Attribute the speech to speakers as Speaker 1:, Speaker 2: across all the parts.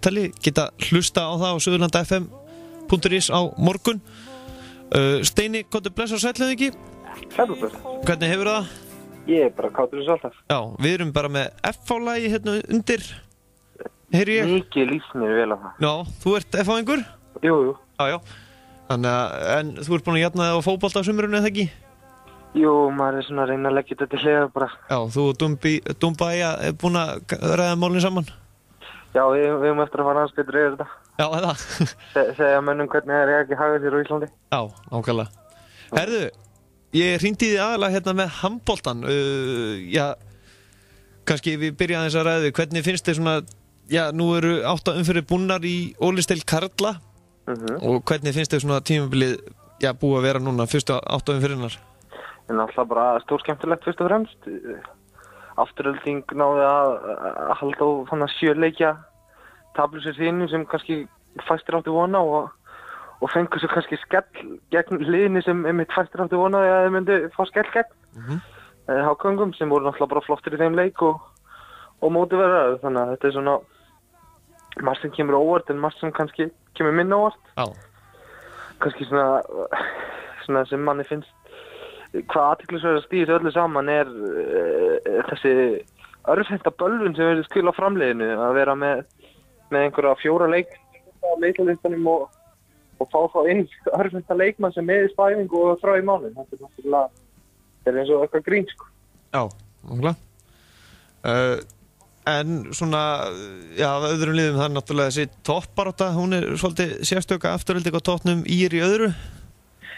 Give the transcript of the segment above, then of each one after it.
Speaker 1: viðtali geta hlusta á það á suðurlandafm.is á morgun. Steini, komdu bless og sæll ekki?
Speaker 2: Sæll.
Speaker 1: Hvernig hefur það?
Speaker 2: Ég bara kátur þessu alltaf.
Speaker 1: Já, við erum bara með FH-lagi hérna undir, heyri ég.
Speaker 2: Mikið líst mér vel á það.
Speaker 1: Já, þú ert FH-ingur?
Speaker 2: Jú.
Speaker 1: Já. Þannig að, en þú ert búin að jafna þig á fótbolta á sumrinu, eða ekki?
Speaker 2: Jú, maður er svona að reyna að leggja þetta til hliðar bara.
Speaker 1: Já, þú og Dumbæja er búin að ræða málin saman?
Speaker 2: Já, við höfum eftir að fara aðeins betur yfir þetta.
Speaker 1: Já, eða?
Speaker 2: Segja mönnum hvernig það er ekki haga sér á Íslandi.
Speaker 1: Já, nákvæmlega. Herðu, ég hringdi í þig aðalega hérna með handboltan. Já, kannski við byrja aðeins að ræða þig. Hvernig finnst þið svona, já, nú eru 8 umferðir búnar í Ólisteild karla og hvernig finnst þið svona tímabilið, já, búið að vera núna fyrstu 8 umferðirnar?
Speaker 2: En alltaf bara stórskemmtilegt fyrst og fremst. Afturölding náði að halda á þannig 7 leikja tablu sér þínu sem kannski fæstir áttu vona og fengur svo kannski skell gegn liðinni sem einmitt fæstir áttu vona að þeir myndi fá skell gegn Hákongum sem voru náttúrulega bara flottir í þeim leik og mótiverðar. Þannig að þetta er svona margt sem kemur óvart en margt sem kannski kemur minna óvart.
Speaker 1: Já.
Speaker 2: Kannski svona sem manni finnst hvað athyglisverðast í þessu öllu saman er þessi örvhenta bölvun sem verður skil á framleiðinu að vera með einhverja 4 leik á leiklistanum og fá þá inn örvhenta leikmann sem meðist á æfingu og frá í mánuð. Þetta er náttúrulega eins og eitthvað grín, sko.
Speaker 1: Já, náttúrulega. En svona, já, öðrum liðum það er náttúrulega þessi toppbarátta, hún er svolítið sérstöka afturölding á toppnum í öðru.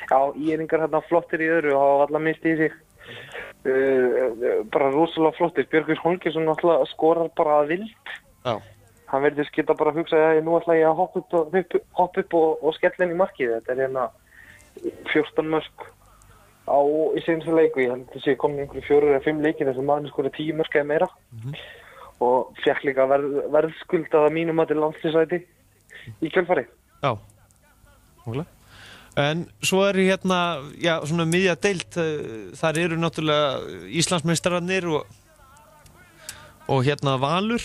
Speaker 2: Já, íringar hérna flottir í öðru og hafa allar mistið í sig. Bara rosalega flottir. Björgvin Holgersson náttúrulega skorar bara að vild.
Speaker 1: Já.
Speaker 2: Hann verður skilta bara að hugsa að nú ætla ég að hoppa upp og skella inn í markið. Þetta er hérna 14 mörk í seinasta leiku. Ég held að það sé komin einhverju 4 eða 5 leikir þar sem maður skoraði 10 mörk eða meira. Og fékk líka verðskuldað að mínum að til landsliðsæti í kjölfari.
Speaker 1: Já, nákvæmlega. En svo er hérna, já, svona miðja deild, þar eru náttúrulega Íslandsmeistararnir og hérna Valur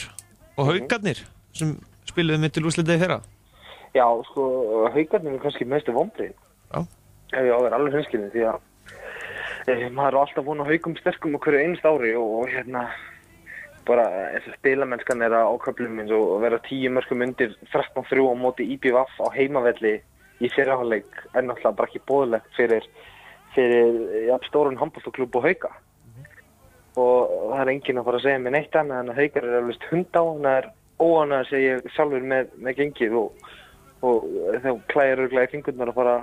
Speaker 1: og Haukarnir sem spiluðu með til úrslitið í fyrra.
Speaker 2: Já, sko, Haukarnir er kannski mestu vonbrigði.
Speaker 1: Já.
Speaker 2: Ef ég á að vera alveg hreinskilinn því að maður er alltaf von á Haukum sterkum á hverju einst ári og hérna bara eins og spilamennskan er á köflum eins og vera 10 mörkum undir 13-3 á móti IBVF á heimavelli í fyrirháleik er náttúrulega bara ekki boðlegt fyrir stóran handboltaklúbb og Hauka. Og það er enginn að fara að segja mér neitt annað en að Haukar er alveg hund á, hann er óánægður að segja sjálfur með gengið og þá klæðir örugglega í fingurnar að fara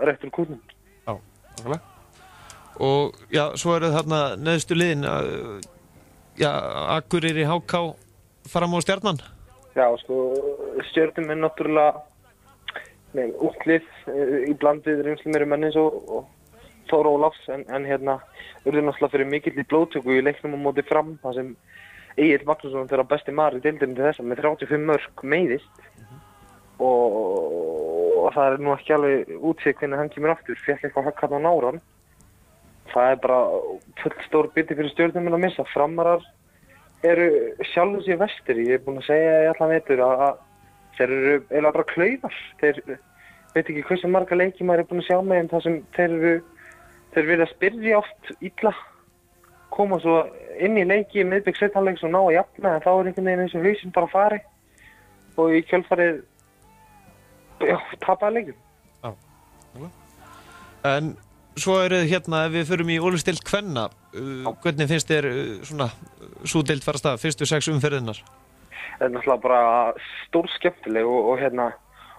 Speaker 2: rétt úr kútnum.
Speaker 1: Já, nákvæmlega. Og já, svo eru þarna neðstu liðin, já, Akureyri, HK, Fram og Stjarnan.
Speaker 2: Já, sko, Stjörnum er náttúrulega útlið í bland við reynslumeiri menn eins og Þór Ólafs en hérna urðu náttúrulega fyrir mikill í blóðtöku í leiknum á móti Fram þar sem Egill Magnússon þeirra besti maður í deildinni til þessa með 35 mörk meiðist og það er nú ekki alveg útsýð hvernig hann kemur aftur, fékk eitthvað högg hann á náran. Það er bara full stór biti fyrir Stjörnum að missa. Framarar eru sjálfur sér vestir. Ég er búinn að segja í allan vetur að þeir eru eiginlega bara klaufar. Þeir veit ekki hversu marga leiki maður er búinn að sjá með en það sem þeir vilja spyrja oft illa, koma svo inn í leiki miðbygg settanleiks og ná að jafna en þá er einhvern veginn eins og hausinn bara fari og í kjölfarið tapaði leikum.
Speaker 1: Já. En svo eru hérna, ef við förum í Ólisteild kvenna, hvernig finnst þér svona sú deild fara af stað, fyrstu 6 umferðirnar?
Speaker 2: Það er náttúrulega bara stórskemmtileg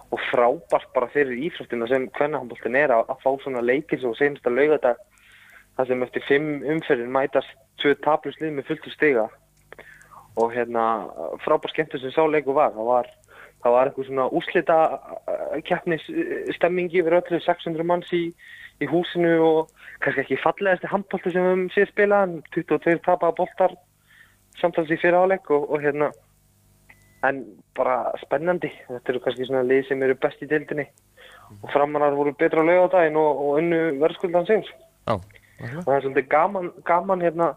Speaker 2: og frábært bara fyrir íþróttina sem kvennahandboltinn er að fá svona leikir svo seinasta laugardag þar sem eftir 5 umferðir mætast 2 taplaus lið með fullt stiga og hérna frábært skemmtur sem sá leikur var. Það var einhver svona úrslita keppnisstemming yfir öllu 600 manns í húsinu og kannski ekki fallegasti handbolti sem við höfum séð spila en 22 tapaða boltar samtals í fyrra hálfleik og hérna en bara spennandi. Þetta eru kannski svona lið sem eru best í deildinni og Framarar voru betra á laugardaginn og unnu verðskuldan sigur.
Speaker 1: Já.
Speaker 2: Og það er svolítið gaman hérna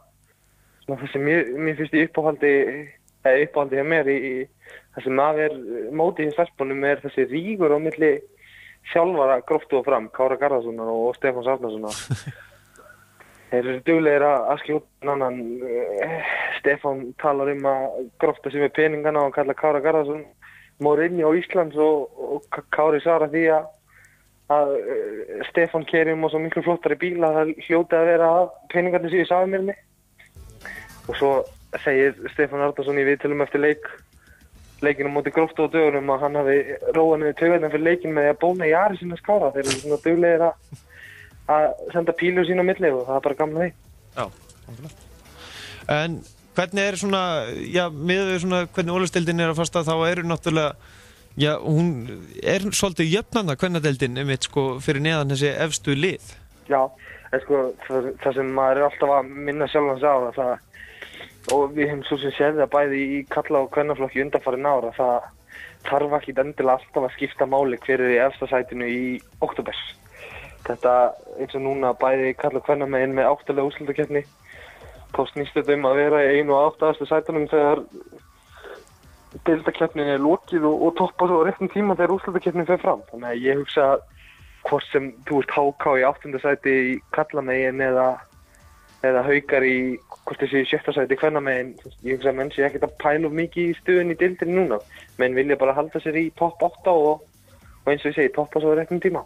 Speaker 2: svona það sem mér finnst í uppáhaldi uppáhaldi hjá mér í það sem mótið í stelpunum þessi rígur á milli þjálfara Gróttu og Fram, Kára Garðarssonar og Stefáns Arnarssonar. Þeir eru duglegir að skjóta annan. Stefán talar að Grótta sem peningana og kallar Kára Garðarsson Mourinho á Íslands og Kári svarar því að Stefán keyrir og svo miklu flottari bíl að það hljóti að vera að peningarnir séu í samvirði. Og svo segir Stefán Arnarsson í viðtölum eftir leikinu móti Gróttu og dögunum að hann hafi róað niður taugarnar fyrir leikin með því að bóna Jari sinna skára. Þeir eru svona duglegir að senda pílur sín á milli og það er bara gaman að því.
Speaker 1: Já, en hvernig svona, miðað við svona hvernig Ólafsdeildin að fasta þá eru náttúrulega, hún svolítið jöfnanda kvennadeildin fyrir neðan þessi efstu lið.
Speaker 2: Já, en það sem maður alltaf að minna sjálfans á það og við hefum svo sem séð það bæði í kalla- og kvennaflokki undanfarin ára, það þarf ekki endilega alltaf að skipta máli hver í efsta sætinu í október. Þetta eins og núna bæði kalla- og kvennamegin með 8 úrslitakeppni, þá snýst þetta að vera í 1 og 8. sætunum þegar deildakeppnin lokið og toppa svo á réttum tíma þegar úrslitakeppnin fer fram. Þannig að ég hugsa hvort sem þú ert HK í 8. sæti í kallamegin eða Haukar í hvort þessi í 7. sæti kvennamegin, ég hugsa að menn sé ekkert að pæla mikið í stöðunni í deildinni núna. Menn vilja bara halda sér í topp 8 og eins og ég segi, toppa svo á réttum tíma.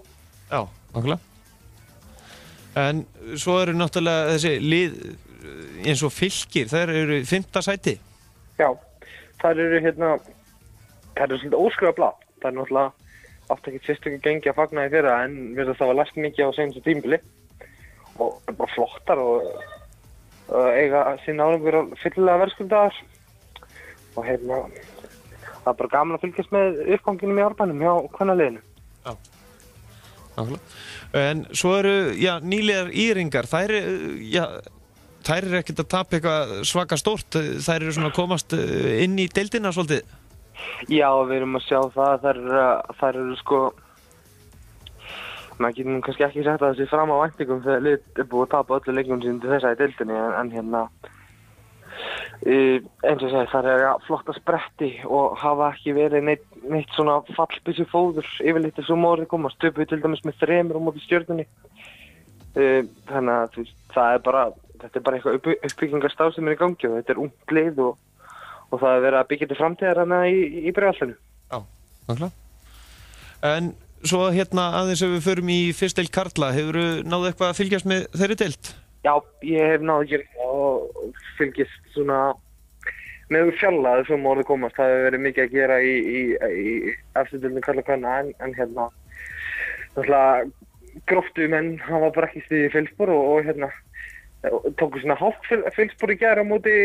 Speaker 1: Já, nákvæmlega. En svo eru náttúrulega þessi lið eins og Fylkir, þær eru 5. sæti.
Speaker 2: Já, þær eru svolítið óskrifa blað. Það er náttúrulega átt ekki sérstöku gengi að fagna í fyrra en virðast það var læst mikið á seinustu tímabili og bara flottar og eiga sín árangur fyllilega verðskuldaðar og það er bara gaman að fylgjast með uppganginum í Árbænum hjá kvennaliðinu.
Speaker 1: Já, nákvæmlega. En svo eru, nýliðar íringar, þær eru ekkert að tapa eitthvað svaka stórt, þær eru svona að komast inn í deildina svolítið.
Speaker 2: Já, við erum að sjá það, þær eru maður getur kannski ekki sagt að það sé fram á væntingum þegar liðið er búið að tapa öllu leikjum sínum til þessa í deildinni en eins og segi, þær eru flotta spretti og hafa ekki verið neitt svona fallbyssu fóður yfirleitt eins og mórið komast, töpuðu til dæmis með 3 á móti Stjörnunni. Þannig að þetta er bara eitthvað uppbyggingarstarf sem er í gangi og þetta er ungt lið og það er verið að byggja til framtíðar í Breiðholtinu.
Speaker 1: Já, nákvæmlega. En svo aðeins ef við förum í fyrst deild karla, hefurðu náð eitthvað að fylgjast með þeirri deild? Já, ég hef náð að gera og fylgjast svona með fjallaði sem orðið komast. Það hefur verið mikið að gera í efstu deildinni karla kvenna en náttúrulega Gróttu menn hafa bara ekki stigið í Fylkisborg og tóku svona hálft Fylkisborg í gær á móti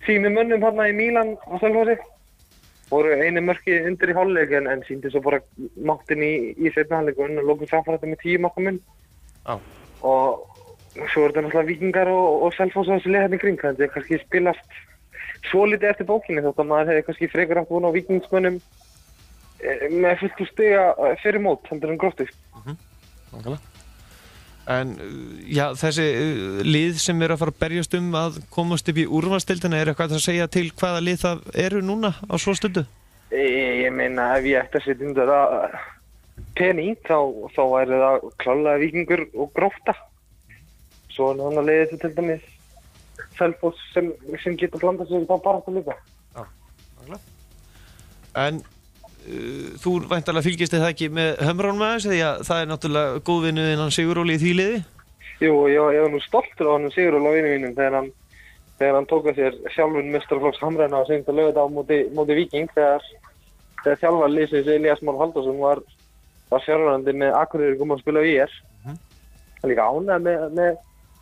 Speaker 1: sínum mönnum í Mílan á Selfossi. Voru einu mörki undir í hálfleik en sýndi svo bara máttinn í seinni hálfleik og lokum samfara með 10 marka mun. Já. Og svo eru þetta náttúrulega Víkingar og Selfoss og þessi lið í kring. Þetta er kannski spilast svo litið eftir bókinni þótt að maður hefði kannski frekar átt von á Víkingsmönnum með fullt úr stiga fyrir mót heldur en Gróttu. Nákvæmlega. En þessi lið sem eru að fara að berjast að komast upp í úrvalsdeildina, er eitthvað að segja til hvaða lið það eru núna á svo stundu?
Speaker 2: Ég meina ef ég ætti að setja undir pening þá væri það klárlega Víkingur og Grótta. Svo er hann að leiða til dæmis Selfoss sem getur blandað sér þá bara þetta líka.
Speaker 1: Já, nákvæmlega. En þú væntanlega fylgist það ekki með Hömránum aðeins því að það er náttúrulega góðvinnu innan Siguróli í því liði?
Speaker 2: Jú, ég var nú stoltur á hann Siguróli á vinnu mínum þegar hann tók að sér sjálfun meistaraflokks Hamrana á seinasta laugardag á móti Víking þegar þjálfari liðsins Elías Már Halldórsson var fjárverandi með Akureyri kom að spila í ÍR. Það er líka ánægð með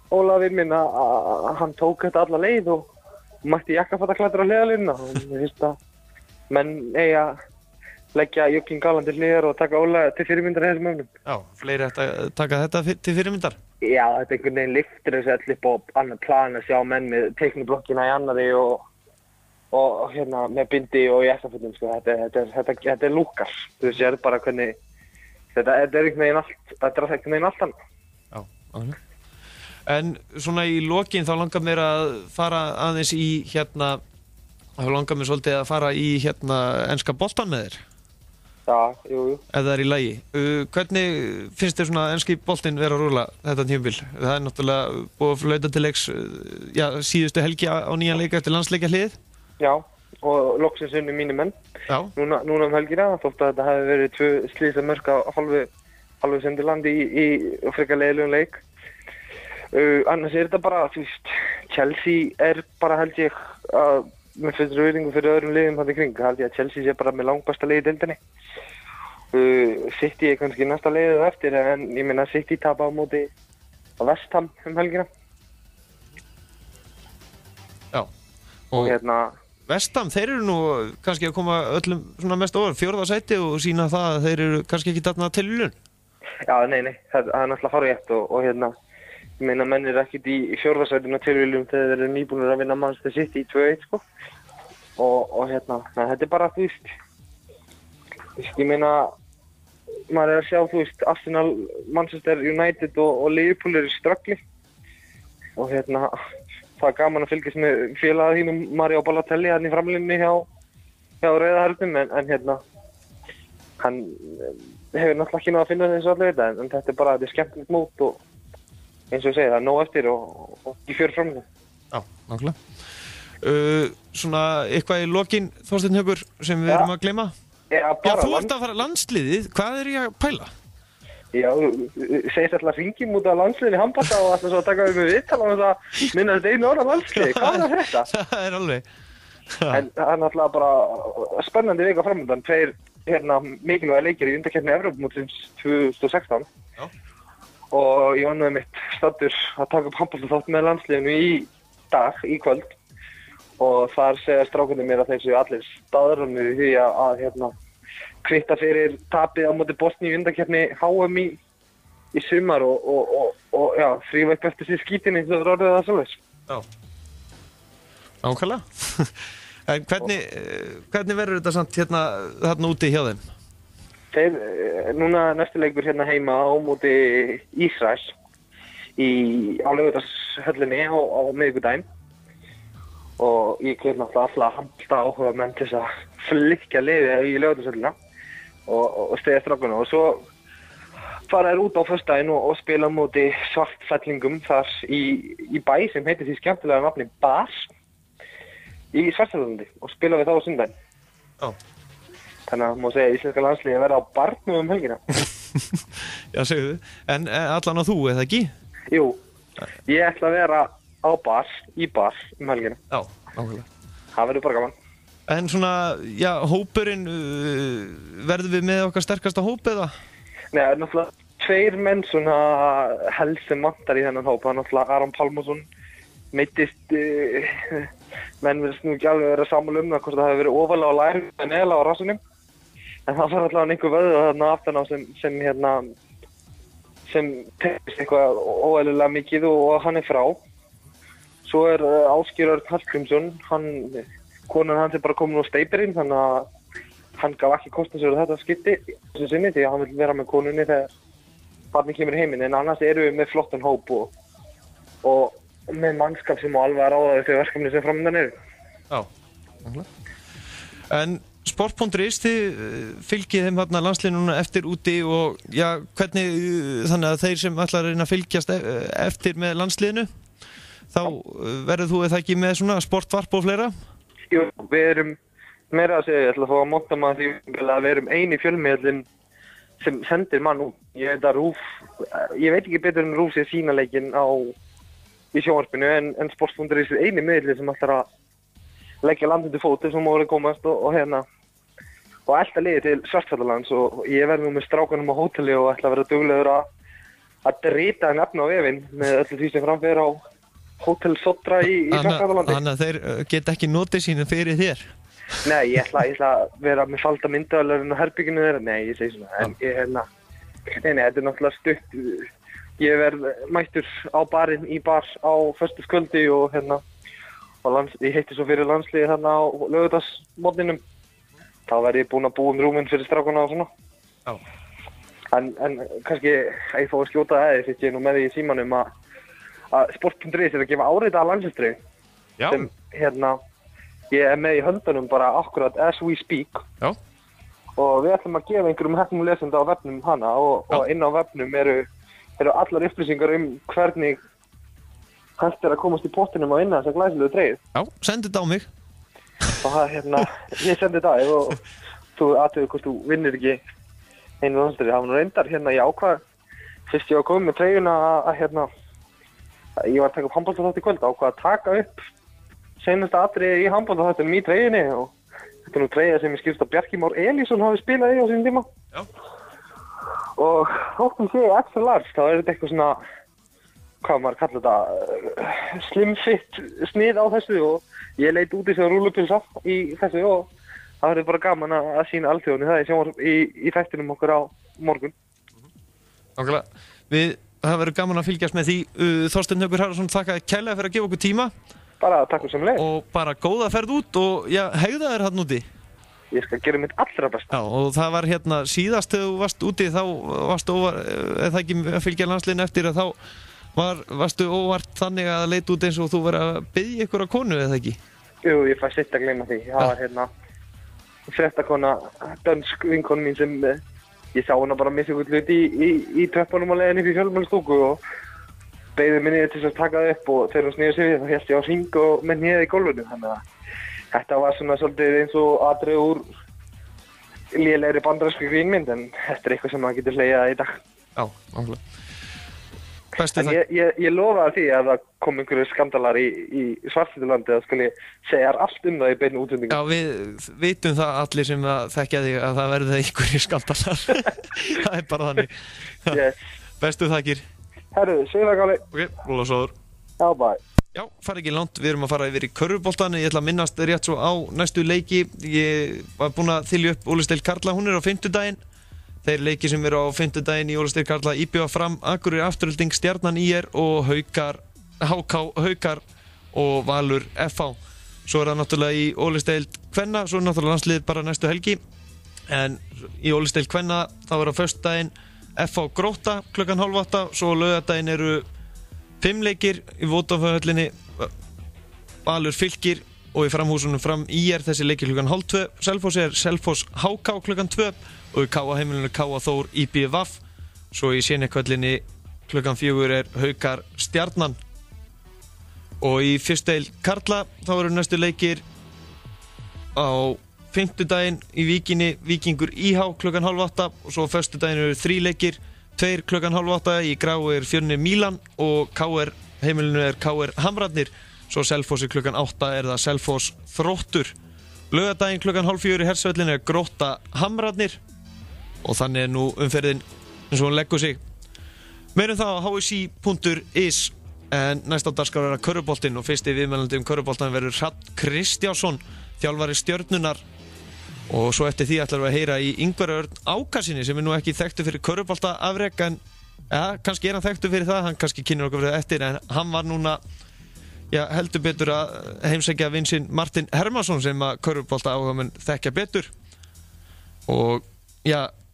Speaker 2: Ólafi minn að hann tók þetta alla leið og mætti jakkafattaklæddur á hliðarlínuna og mér finnst að menn eiga leggja Jöklin Galan til hliðar og taka Óla til fyrirmyndar í þessum öfnum. Já,
Speaker 1: fleiri ætti að taka þetta til fyrirmyndar?
Speaker 2: Já, þetta einhvern veginn lyftir þessu allir upp á annan plan að sjá menn með teikniblokkina í annari og með bindi og í eftirfötum, Þetta er lúkar. Þú sér bara hvernig þetta er einhvern veginn allt annað.
Speaker 1: Já, ok. En svona í lokin þá langar mér að fara aðeins í þá langar mér svolítið að fara í enska boltan með þér.
Speaker 2: Já, jú.
Speaker 1: Ef það í lagi. Hvernig finnst þér svona enski boltinn vera að rúlla þetta tímabil? Það náttúrulega búið að flauta til leiks síðustu helgi á nýjan leik eftir landsleikja hliðið.
Speaker 2: Já, og loksins unnu mínir menn.
Speaker 1: Já.
Speaker 2: Núna helgina, þótt að þetta hefði verið 2 slísamörk á hálfu Sunderlandi í frekar leiðilegum leik. Annars þetta bara, þú veist, Chelsea bara held ég að með fullri virðingu fyrir öðrum liðum þarna í kring, held ég að Chelsea sé bara með langbesta liði í deildinni. City kannski næsta liðið eftir, en ég meina City tapa á móti á West Ham helgina.
Speaker 1: Já. Og West Ham, þeir eru nú kannski að koma öllum svona mest ofar, 4. sæti og sína það að þeir eru kannski ekki þarna til lun. Já,
Speaker 2: nei, það er náttúrulega hárrétt og ég meina menn eru ekkert í 4. sætinu tilviljum þegar þeir eru nýbúnir að vinna Manchester City í 2-1 sko. Og þetta er bara, þú veist, ég meina, maður er að sjá, þú veist, Arsenal, Manchester United og Liverpool eru í ströggli. Og það er gaman að fylgjast með félaga þínum Mario Balotelli hann í framlínunni hjá Rauða hernum, en hann hefur náttúrulega ekki náð að finna þessu allir þetta, en þetta er skemmtilegt mót og eins og ég segi, það er nóg eftir og í 4 framlínu.
Speaker 1: Já, nákvæmlega. Svona eitthvað í lokin, Þorsteinn Haukur, sem við erum að gleyma?
Speaker 2: Já,
Speaker 1: þú ert að fara landsliðið, hvað ég að pæla?
Speaker 2: Já, segist alltaf hringjum út af landsliðinu í handbolta og alltaf svo að taka við með viðtal og það minna þetta einu orða landsliði, hvað er þetta?
Speaker 1: Það er alveg.
Speaker 2: En það er náttúrulega bara spennandi vika framöndan, 2 mikilvæga leikir í undankeppni Evrópumótsins 2016. Já. Og ég var mitt staddur að taka upp handboltaþátt með landsliðinu í kvöld og þar segja strákarnir mér að þeir séu allir staðráðnir í því að kvitta fyrir tapið á móti Bosníu í undankeppni HM í sumar og já, þrífa upp eftir sér skítinni þegar það orðið það svoleiðis.
Speaker 1: Já. Nákvæmlega. En hvernig verður þetta samt þarna úti hjá þeim?
Speaker 2: Núna næstu leikur heima á móti Ísrael á Laugardalshöllinni á miðvikudaginn og ég hvet náttúrulega alla handbolta áhuga menn til þess að flykkja liðið í Laugardalshöllina og stiðja strákuna og svo fara út á föstudaginn og spila á móti Svartfellingum þar í bæ sem heitir því skemmtilega nafni Bar í Svartfellandi og spila við þá á sunnudaginn.
Speaker 1: Já.
Speaker 2: Þannig að má segja íslenska landsliði að vera á barnum helgina.
Speaker 1: Já, segðu þið. En allan á þú, eða ekki?
Speaker 2: Jú, ég ætla að vera á í bar helgina.
Speaker 1: Já, nákvæmlega.
Speaker 2: Það verður bara gaman.
Speaker 1: En svona, já, hópurinn, verður við með okkar sterkasta hóp eða?
Speaker 2: Nei, það er náttúrulega 2 menn svona helst sem vantar í þennan hóp. Það er náttúrulega Aron Pálmarsson, meiddist, menn verðist nú ekki alveg vera sammála það hvort það hefur verið ofalega á lærum en neðalega á rassinum. En það var allavega einhver vöðu þarna aftan á sem tegist eitthvað óeðlilega mikið og hann er frá. Svo er Ásgeir Örn Hallgrímsson, konan hans er bara komin úr steypirinn, þannig að hann gaf ekki kost að sér þetta skipti þessu sinni því að hann vil vera með konunni þegar barnið kemur í heiminn, en annars erum við með flottan hóp og með mannskap sem má alveg að ráða þau verkefni sem framöndan eru.
Speaker 1: Já, en Sport.is, þið fylgið þeim landsliðinu eftir úti og já, hvernig, þannig að þeir sem ætla að reyna að fylgjast eftir með landsliðinu, þá verður þú eða ekki með svona sportvarp og fleira?
Speaker 2: Jú, við erum meira að segja, ég ætla að fá að monta maður því að við erum eini fjölmiðlinn sem sendir mann út. Ég veit ekki betur en RÚV sé sína leikinn í sjónvarpinu en Sport.is er eini miðlinn sem ætlar að leggja landið til fóti sem móður komast og elta liðið til Svartfjallalands og ég verð nú með strákunum á hóteli og ætla að vera duglegur að drita en efna á vefinn með öllu því sem framfyrir á Hótel Sotra í Svartfjallandi.
Speaker 1: Þannig að þeir geta ekki notið sínu fyrir þér?
Speaker 2: Nei, ég ætla að vera með falda myndaðalörinn á herbygginu þeirra. Nei, ég segi svona. En þetta er náttúrulega stutt. Ég verð mættur á barinn í bar á föstudagskvöldi og ég heitti svo fyrir landsliði þarna á laugardagsmorgninum. Þá verð ég búinn að búa rúminn fyrir strákuna og svona.
Speaker 1: Já.
Speaker 2: En kannski að ég fá að skjóta það fyrst ég nú með því í símanum að Sport.is er að gefa árita að landslistri sem ég með í höndunum bara akkurat as we speak.
Speaker 1: Já.
Speaker 2: Og við ætlum að gefa einhverjum hefnum lesenda á vefnum hana og inn á vefnum eru allar upplýsingar hvernig hægt að komast í pottinum og vinna þessa glæsilegu treyju.
Speaker 1: Já, sendi þetta á mig.
Speaker 2: Og það ég sendi þetta á þig og þú athugur hvort þú vinnir ekki einu landstæri. Það var nú reyndar ég ákvað, fyrst ég var komið með treyjuna að ég var að taka upp handboltaþátt í kvöld, ákvað að taka upp seinasta atriði í handboltaþáttunum í treyjunni og þetta nú treyja sem ég skilst að Bjarki Már Elísson hafi spilað í á sínum tíma.
Speaker 1: Já.
Speaker 2: Og þóttum sé extra large, þá þetta eitthvað svona, hvað maður kallar þetta, slim fit snið á þessu og ég leit út í sig að rúllupilsa í þessu og það verður bara gaman að sýna alþjóðinni það í þættinum okkur á morgun.
Speaker 1: Nákvæmlega. Það verður gaman að fylgjast með því. Þorsteinn Haukur Harðarson, þakka kærlega fyrir að gefa okkur tíma.
Speaker 2: Bara takk fyrir sömuleiðis.
Speaker 1: Og bara góða ferð út og hegða þér þarna úti.
Speaker 2: Ég skal gera mitt allra besta.
Speaker 1: Já, og það var síðast þegar þú varst úti þá varstu eða ekki að fylgja landsliðinu eftir að þá varstu óvart þannig að leita út eins og þú verið að biðja ykkur á konu eða ekki?
Speaker 2: Jú, ég fæ sitt að gleyma því. Það var fréttakona, dönsk vinkonu mín sem ég sá hana bara missa ykkur hluti í tröppunum á leiðinni fyrir fjölmjölstúku og beigði minni til að taka það upp og þegar hún snýði sig við þá hélt ég á hring og með hnéð í gólfinu. Þannig að þetta var svona svolítið eins og atriði úr lélegri bandarískri grínmynd en þetta eitthvað sem maður getur hlegið í dag.
Speaker 1: Já, nákvæmlega.
Speaker 2: En ég lofa því að það kom einhverju skandalar í Svartfjöllulandi að skal ég segja allt það í beinni útsendingu.
Speaker 1: Já, við vitum það allir sem þekkja þig að það verður einhverju skandalar. Það bara þannig.
Speaker 2: Yes.
Speaker 1: Bestu þakkir.
Speaker 2: Herru, segðu það gáli.
Speaker 1: Ok, róla sóður.
Speaker 2: Já, bye.
Speaker 1: Já, fara ekki langt, við erum að fara yfir í körfuboltan. Ég ætla að minnast rétt svo á næstu leiki. Ég var búinn að þylja upp Ólafsdeild karla, hún á fimmtudaginn. Þeir leiki sem eru á fimmtudaginn í Ólafsdeild karla IBF Fram, Akureyri Afturelding, Stjarnan IR og HK Haukar og Valur FH. Svo það náttúrulega í Ólafsdeild kvenna, svo náttúrulega landslið bara næstu helgi. En í Ólafsdeild kvenna þá á föstudaginn FH Grótta klukkan 7:30, svo laugardaginn eru 5 leikir í Vodafone-höllinni, Valur Fylkir og í Framhúsunum Fram IR þessi leikir klukkan 12:30, Selfoss Selfoss HK klukkan 2 og í K.A. heimilinu K.A. Þór IBVF, svo í Sénikvöllinni klukkan 4 Haukar Stjarnan. Og í fyrstudeild karla þá eru næstu leikir á fimmtudaginn í Víkinni, Víkingur IH klukkan 7:30 og svo föstudaginn eru 3 leikir, 2 klukkan 7:30 í Grái Fjörni Mílan og KR heimilinu KR Hamrarnir, svo Selfossi klukkan 8 það Selfoss Þróttur. Laugardaginn klukkan 3:30 í Hersvellinu Grótta Hamrarnir og þannig nú umferðin eins og hún leggur sig. Meirum það á hsi.is en næst á dagskrá körfuboltinn og fyrsti viðmælandi körfuboltan verður Hrafn Kristjánsson, þjálfari Stjörnunnar. Og svo eftir því ætlum við að heyra í Ingvar Örn Ákasinni sem nú ekki þekktur fyrir körfubolta afrek en kannski hann þekktur fyrir það, hann kannski kynir okkur fyrir það eftir en hann var núna heldur betur að heimsækja vin sinn Martin Hermansson sem að körfubolta áhugamenn þekkja betur. Og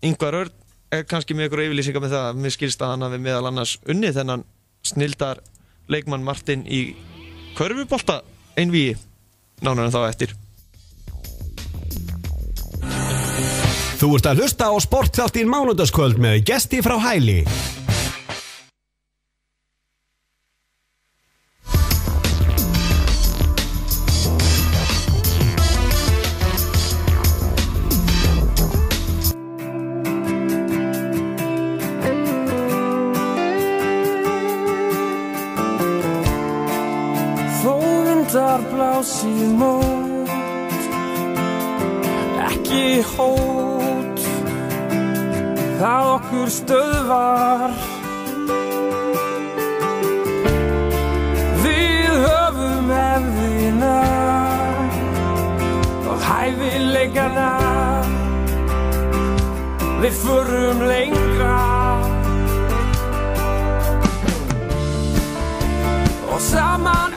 Speaker 1: Ingvar Örn kannski með ykkur yfirlýsingar með það, mér skilst að hann hafi meðal annars unnið þennan snildar leikmann Martin í körfubolta einvígi, nánar en þá eftir.
Speaker 3: Þú ert að hlusta á sportþáttinn mánudagskvöld með gesti frá Hæli.
Speaker 4: Blási mót, ekki hót, það okkur stöðvar. Við höfum hefðina og hæfileikana, við förum lengra og saman